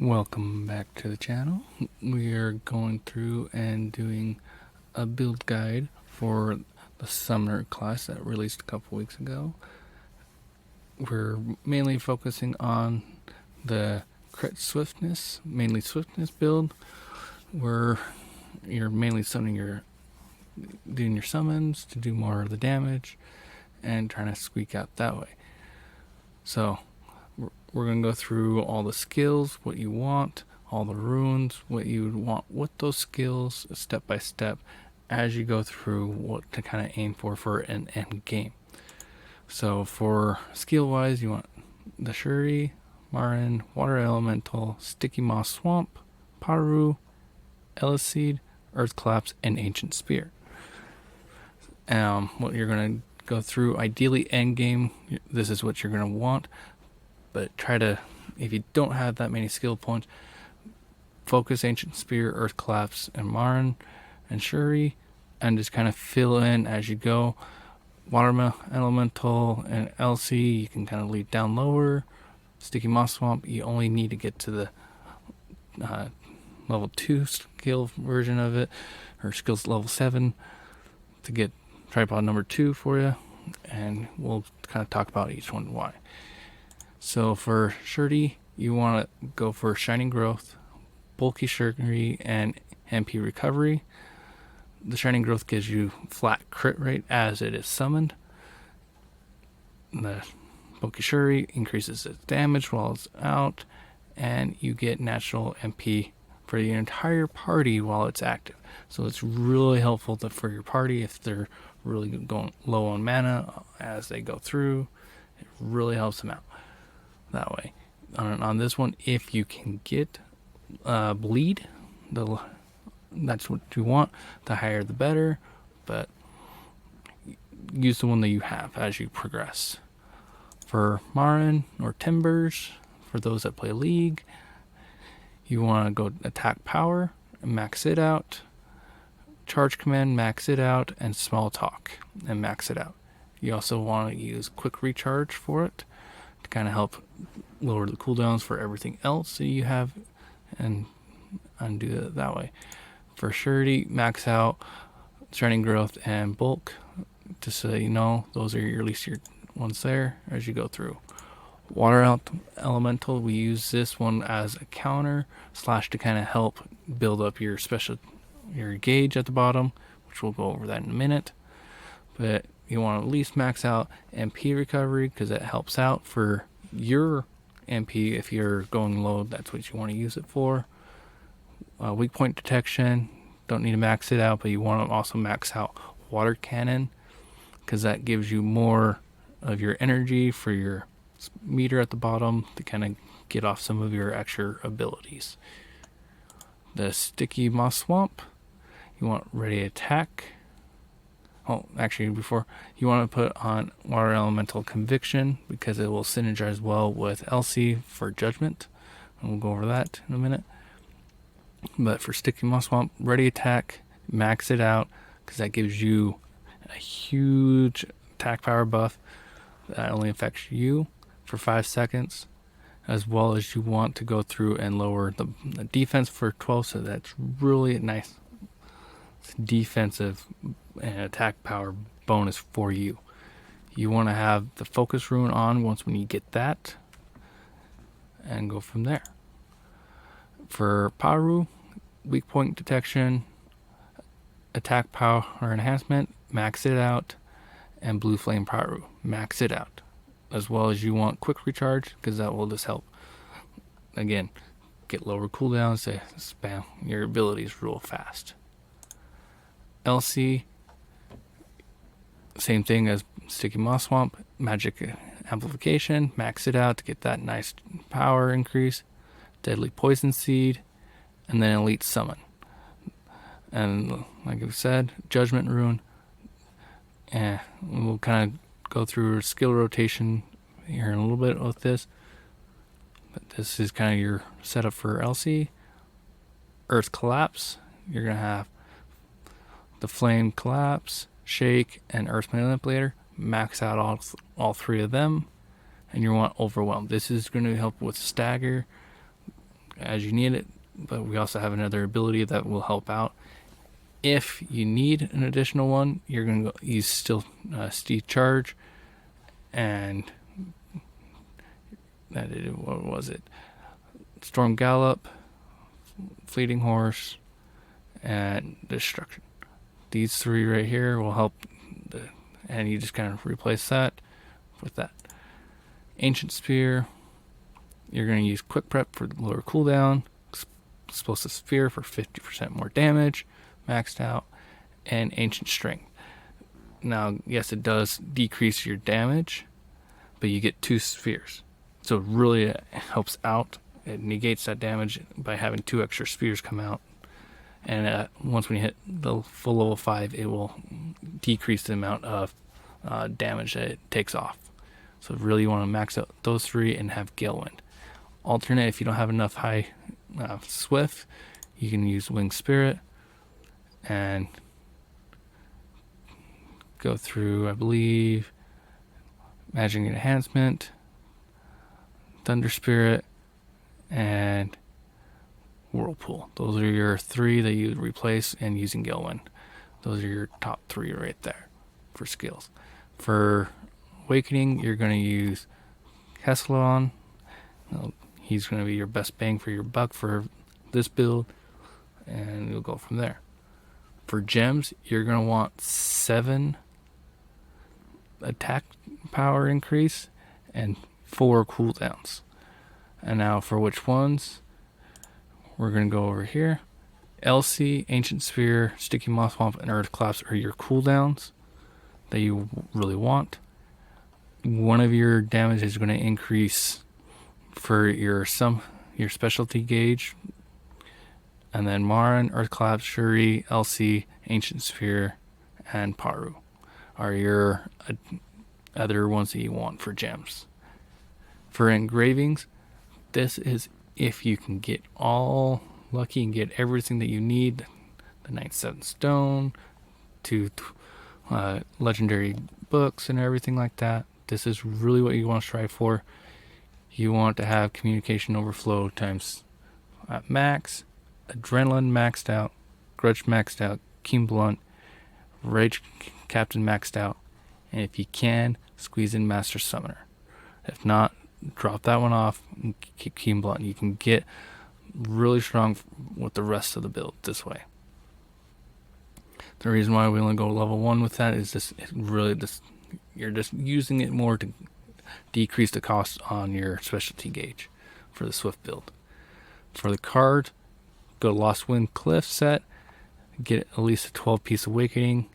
Welcome back to the channel. We are going through and doing a build guide for the Summoner class that released a couple weeks ago. We're mainly focusing on the crit swiftness, mainly swiftness build, where you're mainly doing your summons to do more of the damage and trying to squeak out that way. So we're going to go through all the skills, what you want, all the runes, what you would want with those skills, step by step, as you go through what to kind of aim for an end game. So for skill wise, you want the Shuri, Marin, Water Elemental, Sticky Moss Swamp, Paru, Ellis Seed, Earth Collapse, and Ancient Spear. What you're going to go through, ideally end game, this is what you're going to want. But try to, if you don't have that many skill points, focus Ancient Spear, Earth Collapse, and Marin, and Shuri, and just kind of fill in as you go. Water Elemental and LC, you can kind of lead down lower. Sticky Moss Swamp, you only need to get to the level 2 skill version of it, or skills level 7, to get tripod number 2 for you, and we'll kind of talk about each one why. So for Shuri, you want to go for Shining Growth, Bulky Shuri, and MP Recovery. The Shining Growth gives you flat crit rate as it is summoned. The Bulky Shuri increases its damage while it's out, and you get natural MP for the entire party while it's active. So it's really helpful for your party if they're really going low on mana as they go through. It really helps them out that way. On this one, if you can get bleed, that's what you want. The higher the better, but use the one that you have as you progress. For Marin or Timbers, for those that play League, you want to go attack power, max it out, charge command, max it out, and small talk, and max it out. You also want to use quick recharge for it to kind of help lower the cooldowns for everything else that you have, and undo it that way. For Shuri, max out Shining Growth and Bulk, just so you know those are at least your ones there as you go through. Water Elemental, we use this one as a counter / to kind of help build up your gauge at the bottom, which we'll go over that in a minute. But you want to at least max out MP Recovery because it helps out for your MP. If you're going low, that's what you want to use it for. Weak point detection, don't need to max it out, but you want to also max out Water Cannon because that gives you more of your energy for your meter at the bottom to kind of get off some of your extra abilities. The Sticky Moss Swamp, you want ready attack. Oh, actually, before you want to put on Water Elemental Conviction because it will synergize well with LC for Judgment, and we'll go over that in a minute. But for Sticky Moss Swamp, ready attack, max it out because that gives you a huge attack power buff that only affects you for 5 seconds, as well as you want to go through and lower the defense for 12, so that's really nice defensive and attack power bonus for you. You want to have the focus rune on when you get that, and go from there. For Paru, weak point detection, attack power enhancement, max it out, and Blue Flame Paru, max it out. As well as you want quick recharge because that will just help, again, get lower cooldowns to spam your abilities real fast. LC, same thing as Sticky Moss Swamp, magic amplification, max it out to get that nice power increase. Deadly Poison Seed, and then Elite Summon. And like I said, Judgment Rune. And we'll kind of go through skill rotation here in a little bit with this. But this is kind of your setup for LC. Earth Collapse, you're going to have the Flame Collapse, Shake, and Earth Manipulator. Max out all 3 of them. And you want Overwhelm. This is going to help with stagger as you need it, but we also have another ability that will help out. If you need an additional one, you're going to use Steed Charge, and what was it? Storm Gallop, Fleeting Horse, and Destruction. These three right here will help, and you just kind of replace that with that. Ancient Spear, you're going to use Quick Prep for lower cooldown, Explosive Spear for 50% more damage, maxed out, and Ancient Strength. Now, yes, it does decrease your damage, but you get 2 spheres. So it really helps out. It negates that damage by having 2 extra spheres come out. And once when you hit the full level 5, it will decrease the amount of damage that it takes off. So really you want to max out those 3 and have Galewind. Alternate, if you don't have enough high Swift, you can use Winged Spirit and go through, I believe, Magic Enhancement, Thunder Spirit, and Whirlpool. Those are your 3 that you replace and using Galewind. Those are your top 3 right there for skills. For Awakening, you're going to use Kesselon. He's going to be your best bang for your buck for this build, and you'll go from there. For gems, you're going to want 7 attack power increase and 4 cooldowns. And now for which ones, we're going to go over here. LC, Ancient Sphere, Sticky Moss Swamp, and Earth Collapse are your cooldowns that you really want. One of your damage is going to increase for your specialty gauge, and then Marin, Earth Collapse, Shuri, LC, Ancient Sphere, and Paru are your other ones that you want for gems. For engravings, this is if you can get all lucky and get everything that you need, the 97 Stone, to legendary books and everything like that. This is really what you want to strive for. You want to have Communication Overflow times at max, Adrenaline maxed out, Grudge maxed out, Keen Blunt, Rage Captain maxed out, and if you can, squeeze in Master Summoner. If not, drop that one off and keep Keen Blunt. You can get really strong with the rest of the build this way. The reason why we only go level 1 with that is you're just using it more to decrease the cost on your specialty gauge for the Swift build. For the card, go to Lost Wind Cliff set, get at least a 12-piece Awakening.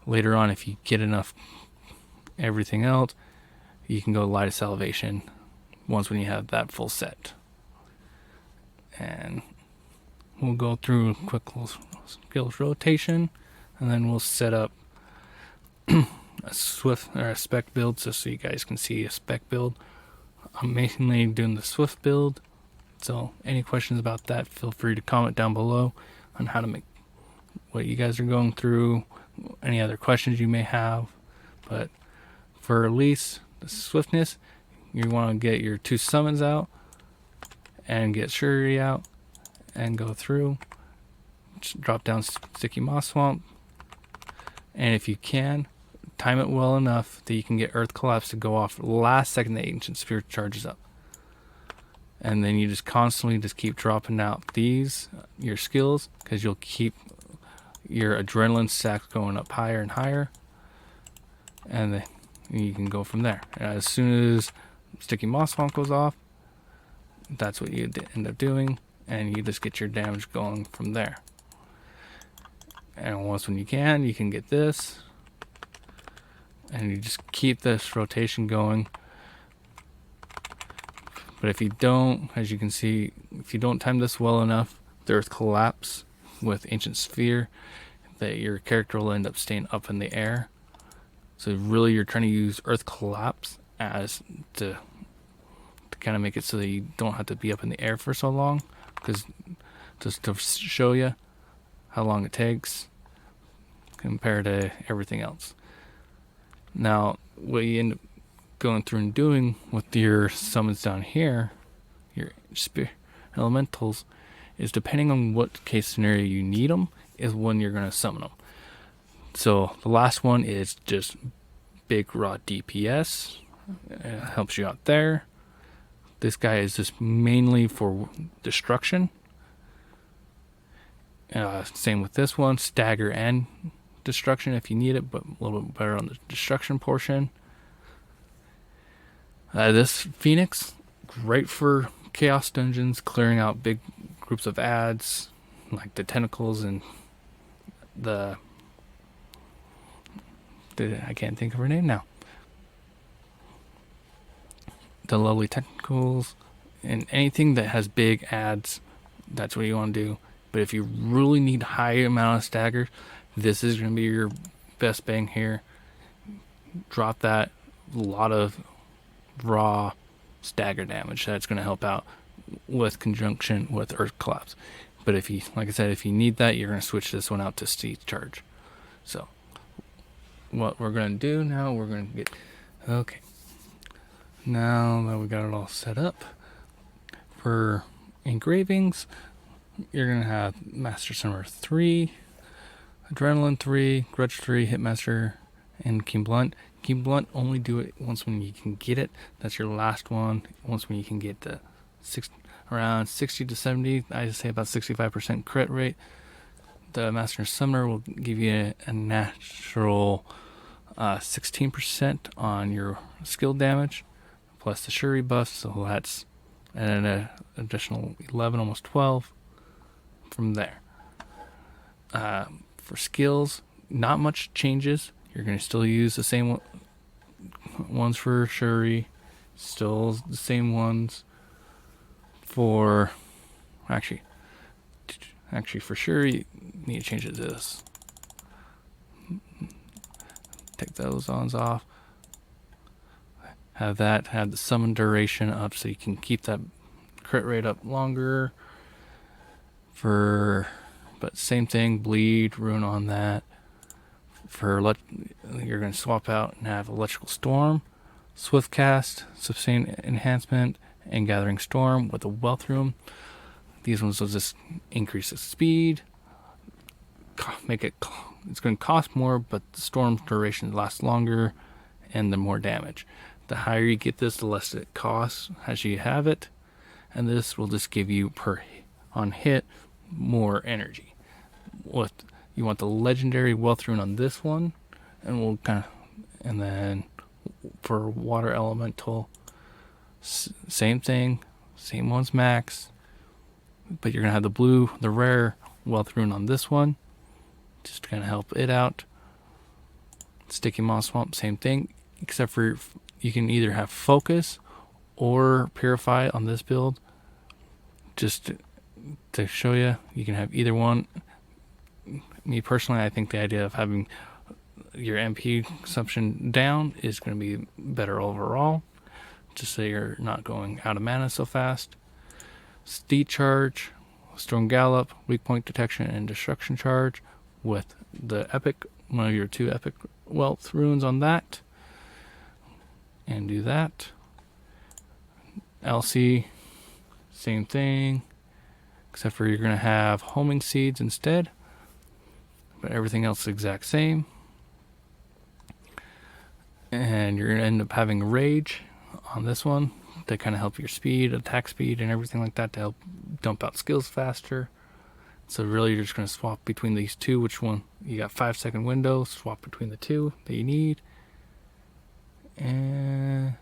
Later on, if you get enough everything else, you can go Light of Salvation once when you have that full set. And we'll go through a quick skills rotation, and then we'll set up a Swift or a spec build so you guys can see a spec build. I'm mainly doing the Swift build, so any questions about that, feel free to comment down below on how to make what you guys are going through, any other questions you may have. But for Elise, the Swiftness, you want to get your 2 summons out and get Shuri out and go through. Just drop down Sticky Moss Swamp, and if you can, time it well enough that you can get Earth Collapse to go off last second the Ancient Sphere charges up. And then you just constantly keep dropping out these, your skills, because you'll keep your adrenaline stacks going up higher and higher. And then you can go from there. And as soon as Sticky Moss Swamp goes off, that's what you end up doing, and you just get your damage going from there. And once when you can get this, and you just keep this rotation going. But if you don't, as you can see, if you don't time this well enough, the Earth Collapse with Ancient Sphere, that your character will end up staying up in the air. So really you're trying to use Earth Collapse as to kind of make it so that you don't have to be up in the air for so long, because just to show you how long it takes compared to everything else. Now, what you end up going through and doing with your summons down here, your spear elementals is depending on what case scenario you need them is when you're going to summon them. So the last one is just big raw DPS. It helps you out there. This guy is just mainly for destruction. Same with this one, stagger and destruction if you need it, but a little bit better on the destruction portion. This Phoenix, great for chaos dungeons, clearing out big groups of ads like the tentacles and I can't think of her name now. The lovely tentacles and anything that has big ads, that's what you want to do. But if you really need high amount of stagger, this is going to be your best bang here. Drop that, a lot of raw stagger damage. That's going to help out with conjunction with Earth Collapse. But if you, like I said, if you need that, you're going to switch this one out to Siege Charge. So what we're going to do now, we're going to get, okay. Now that we got it all set up for engravings, you're going to have Master Summoner 3, Adrenaline 3, Grudge 3, Hitmaster, and Keen Blunt. Keen Blunt, only do it once when you can get it. That's your last one. Once when you can get the around 60 to 70, I say about 65% crit rate. The Master Summoner will give you a natural 16% on your skill damage, plus the Shuri buff, so that's an additional 11, almost 12 from there. For skills, not much changes. You're going to still use the same ones for Shuri, still the same ones for actually for Shuri, you need to change it to this. Take those ons off. Have the summon duration up so you can keep that crit rate up longer. But same thing, bleed, rune on that. You're going to swap out and have Electrical Storm, Swift Cast, Sustain Enhancement, and Gathering Storm with a Wealth Rune. These ones will just increase the speed, it's going to cost more, but the storm duration lasts longer and the more damage. The higher you get this, the less it costs as you have it, and this will just give you on hit more energy. You want the legendary Wealth Rune on this one, and and then for Water Elemental, same thing, same one's max, but you're gonna have the rare Wealth Rune on this one, just to kind of help it out. Sticky Moss Swamp, same thing, except for you can either have Focus or Purify on this build. Just to show you, you can have either one. Me personally, I think the idea of having your MP consumption down is going to be better overall, just so you're not going out of mana so fast. Steed Charge, Storm Gallop, Weak Point Detection, and Destruction Charge with the epic, one of your 2 epic wealth runes on that. And do that. LC, same thing, except for you're going to have Homing Seeds instead. But everything else is the exact same. And you're going to end up having Rage on this one to kind of help your speed, attack speed, and everything like that to help dump out skills faster. So really you're just going to swap between these two, which one you got 5-second window, swap between the two that you need. And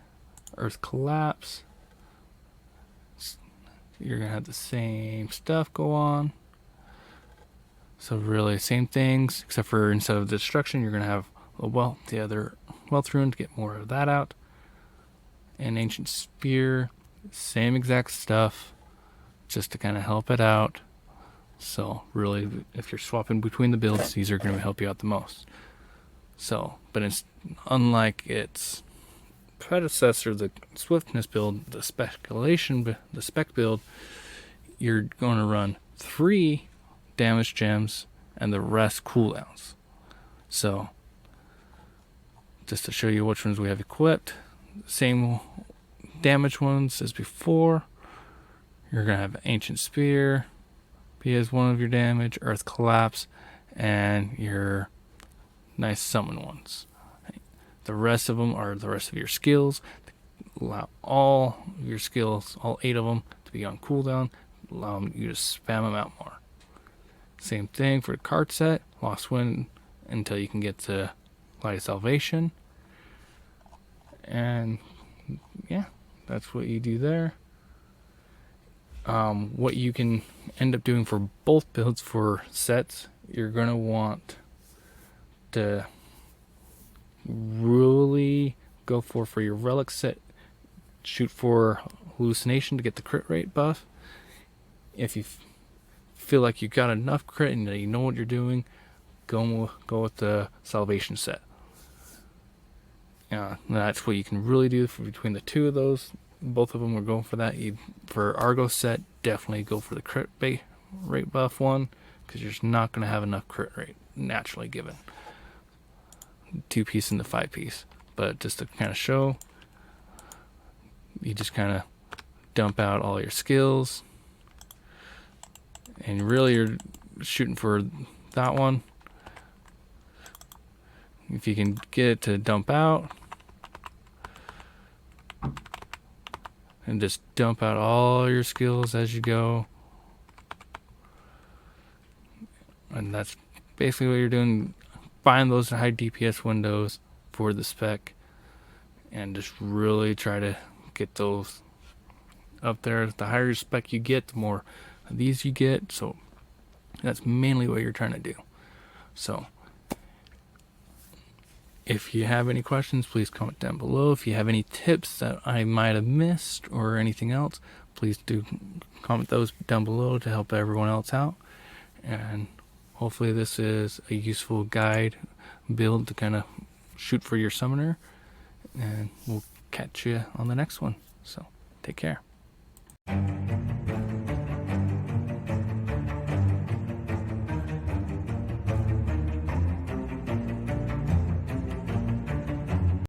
Earth Collapse. You're going to have the same stuff go on. So really same things, except for instead of destruction, you're going to have the other Wealth Rune to get more of that out. And Ancient Spear, same exact stuff, just to kind of help it out. So really, if you're swapping between the builds, these are going to help you out the most. So, but it's unlike its predecessor, the Swiftness build, the spec build, you're going to run 3 damage gems and the rest cooldowns. So just to show you which ones we have equipped, same damage ones as before. You're going to have Ancient Spear be as one of your damage, Earth Collapse, and your nice summon ones. The rest of them are the rest of your skills. Allow all your skills, all 8 of them, to be on cooldown. Allow you to spam them out more. Same thing for the card set. Lost Wind until you can get to Light of Salvation. And yeah, that's what you do there. What you can end up doing for both builds for sets, you're going to want to really go for your relic set, shoot for hallucination to get the crit rate buff. If you feel like you got enough crit and you know what you're doing, go with the salvation set. That's what you can really do between the two of those. Both of them are going for that. For Argos set, definitely go for the crit rate buff one, because you're just not going to have enough crit rate naturally given 2-piece and the 5-piece. But just to kind of show, you just kind of dump out all your skills, and really you're shooting for that one. If you can get it to dump out, and just dump out all your skills as you go. And that's basically what you're doing. Find those high DPS windows for the spec and just really try to get those up there. The higher your spec you get, the more of these you get. So that's mainly what you're trying to do. So if you have any questions, please comment down below. If you have any tips that I might have missed or anything else, please do comment those down below to help everyone else out. And hopefully this is a useful guide build to kind of shoot for your summoner. And we'll catch you on the next one. So take care.